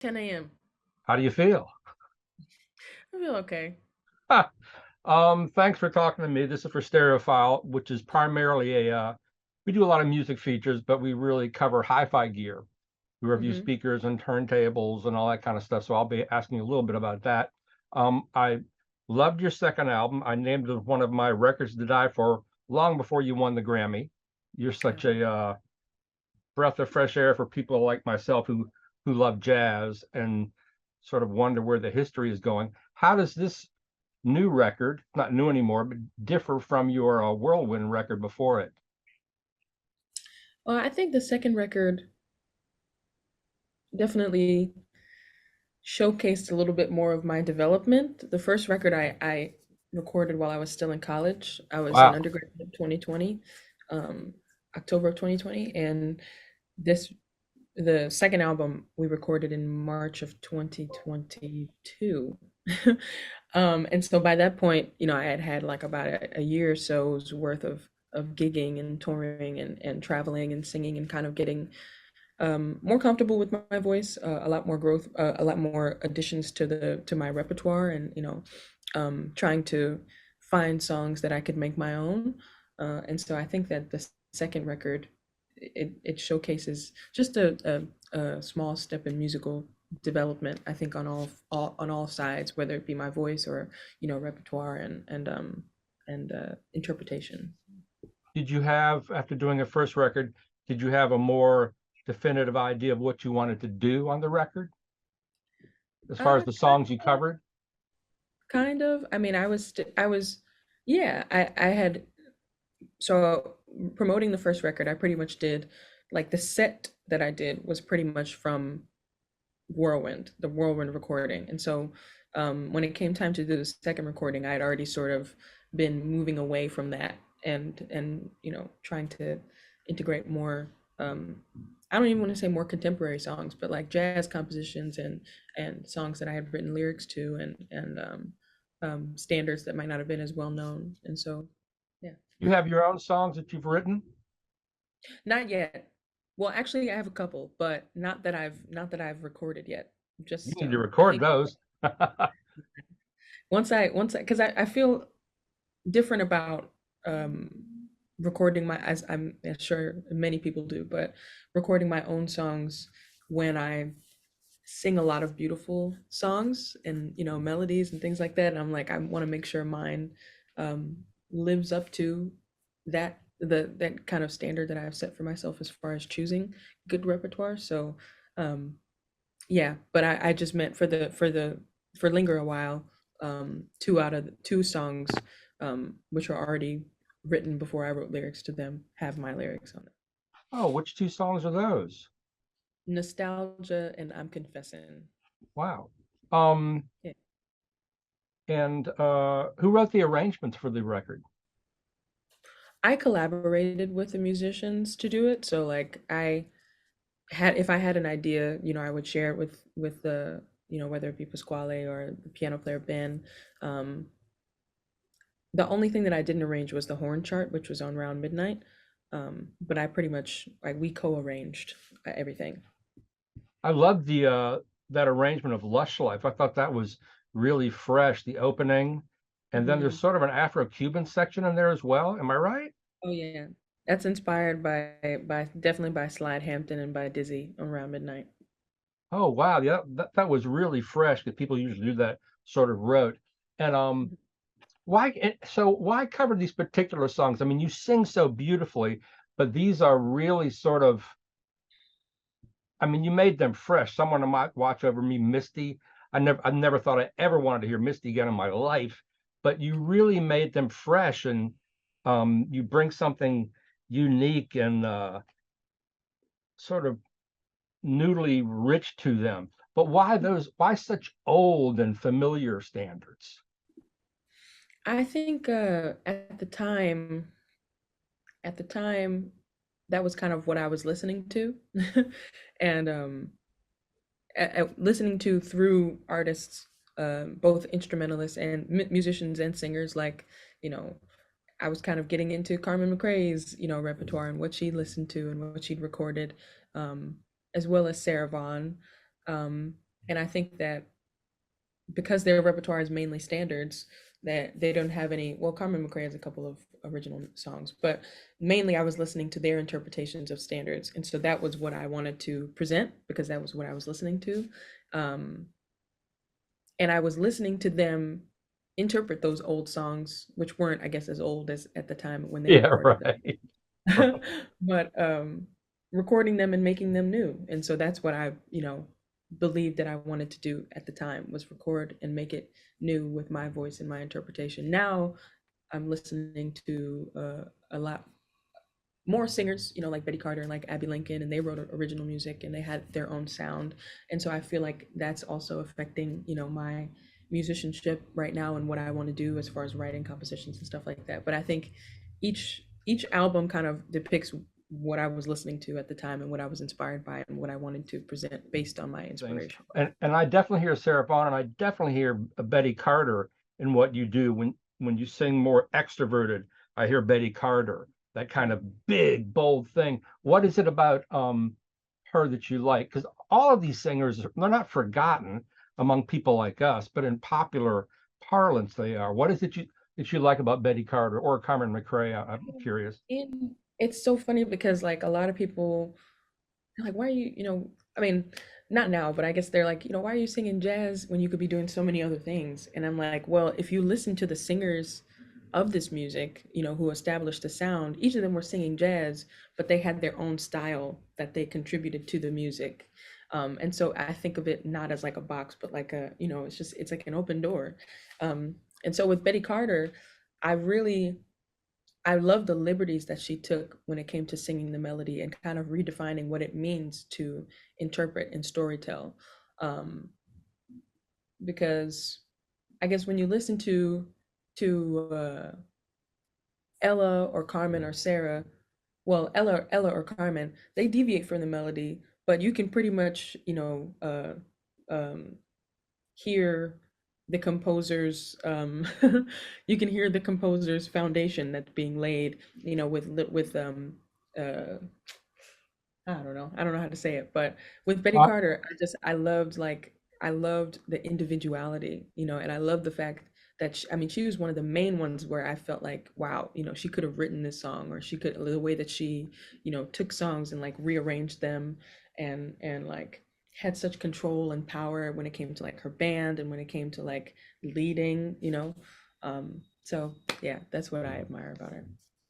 10 a.m. How do you feel? I feel okay. Thanks for talking to me. This is for Stereophile, which is primarily we do a lot of music features, but we really cover hi-fi gear. We review Hmm. speakers and turntables and all that kind of stuff. So I'll be asking you a little bit about that. I loved your second album. I named it one of my records to die for long before you won the Grammy. You're such Oh. a breath of fresh air for people like myself who love jazz and sort of wonder where the history is going. How does this new record, not new anymore, but differ from your Whirlwind record before it? Well, I think the second record definitely showcased a little bit more of my development. The first record I recorded while I was still in college. I was an Wow. undergraduate in 2020, October of 2020, and this the second album we recorded in March of 2022. And so by that point, I had had like about a year or so's worth of gigging and touring and traveling and singing and kind of getting more comfortable with my voice, a lot more growth, a lot more additions to my repertoire, and trying to find songs that I could make my own. And so I think that the second record it showcases just a small step in musical development. I think on all sides, whether it be my voice or repertoire and interpretation. Did you have, after doing a first record, did you have a more definitive idea of what you wanted to do on the record as far as the Kind songs you of. covered? Kind of. I mean, I was, yeah, I had, so promoting the first record, I pretty much did, like the set that I did was pretty much from the Whirlwind recording. And so when it came time to do the second recording, I had already sort of been moving away from that and trying to integrate more I don't even want to say more contemporary songs, but like jazz compositions and songs that I had written lyrics to and standards that might not have been as well known. And so yeah. You have your own songs that you've written? Not yet. Well, actually I have a couple, but not that I've recorded yet. You Just need to I record think those. once I because I feel different about um recording my, as I'm sure many people do, but recording my own songs when I sing a lot of beautiful songs and melodies and things like that, and I'm like, I want to make sure mine um lives up to that kind of standard that I have set for myself as far as choosing good repertoire. So um yeah, but I just meant for Linger a While, two out of the two songs, which were already written before I wrote lyrics to them, have my lyrics on it. Oh, which two songs are those? Nostalgia and I'm Confessing. Wow. Um, Yeah. and who wrote the arrangements for the record? I collaborated with the musicians to do it. So like if I had an idea, I would share it with the, whether it be Pasquale or the piano player Ben. Um, The only thing that I didn't arrange was the horn chart, which was on Round Midnight. But I pretty much, like, we co-arranged everything. I love the that arrangement of Lush Life. I thought that was really fresh, the opening. And then there's Hmm. sort of an Afro-Cuban section in there as well. Am I right? Oh yeah, that's inspired by definitely by Slide Hampton and by Dizzy on Round Midnight. Oh wow, yeah, that was really fresh because people usually do that sort of rote. And why cover these particular songs? I mean, you sing so beautifully, but these are really sort of, I mean, you made them fresh. Someone might watch over me, Misty. I never thought I ever wanted to hear Misty again in my life, but you really made them fresh, and you bring something unique and sort of noodly rich to them. But why such old and familiar standards? I think at the time, that was kind of what I was listening to, and listening to through artists, both instrumentalists and musicians and singers. Like, you know, I was kind of getting into Carmen McRae's, repertoire and what she listened to and what she'd recorded, as well as Sarah Vaughan. And I think that because their repertoire is mainly standards, that they don't have any. Well, Carmen McRae has a couple of original songs, but mainly I was listening to their interpretations of standards, and so that was what I wanted to present because that was what I was listening to, um, and I was listening to them interpret those old songs, which weren't, I guess, as old as at the time when they Yeah, recorded right. them, but recording them and making them new, and so that's what I, believed that I wanted to do at the time was record and make it new with my voice and my interpretation. Now I'm listening to a lot more singers, like Betty Carter and like Abby Lincoln, and they wrote original music and they had their own sound. And so I feel like that's also affecting, my musicianship right now and what I want to do as far as writing compositions and stuff like that. But I think each album kind of depicts what I was listening to at the time and what I was inspired by and what I wanted to present based on my Things. inspiration. And I definitely hear Sarah Vaughan, and I definitely hear Betty Carter in what you do when you sing more extroverted. I hear Betty Carter, that kind of big, bold thing. What is it about her that you like? Because all of these singers, they're not forgotten among people like us, but in popular parlance, they are. What is it that you like about Betty Carter or Carmen McRae? I'm curious. And it's so funny because like a lot of people they're like, why are you, I mean, not now, but I guess they're like, why are you singing jazz when you could be doing so many other things? And I'm like, well, if you listen to the singers of this music, who established the sound, each of them were singing jazz, but they had their own style that they contributed to the music. And so I think of it not as like a box, but like it's like an open door. And so with Betty Carter, I really I love the liberties that she took when it came to singing the melody and kind of redefining what it means to interpret and storytell. Um, because I guess when you listen to Ella or Carmen or Sarah, well, Ella or Carmen, they deviate from the melody, but you can pretty much, um, hear the composer's you can hear the composer's foundation that's being laid, with uh I don't know how to say it, but with Betty Uh, Carter, I loved the individuality, and I love the fact that I mean she was one of the main ones where I felt like wow, she could have written this song or she could the way that she, took songs and like rearranged them and like had such control and power when it came to like her band and when it came to like leading. So yeah, that's what I admire about her.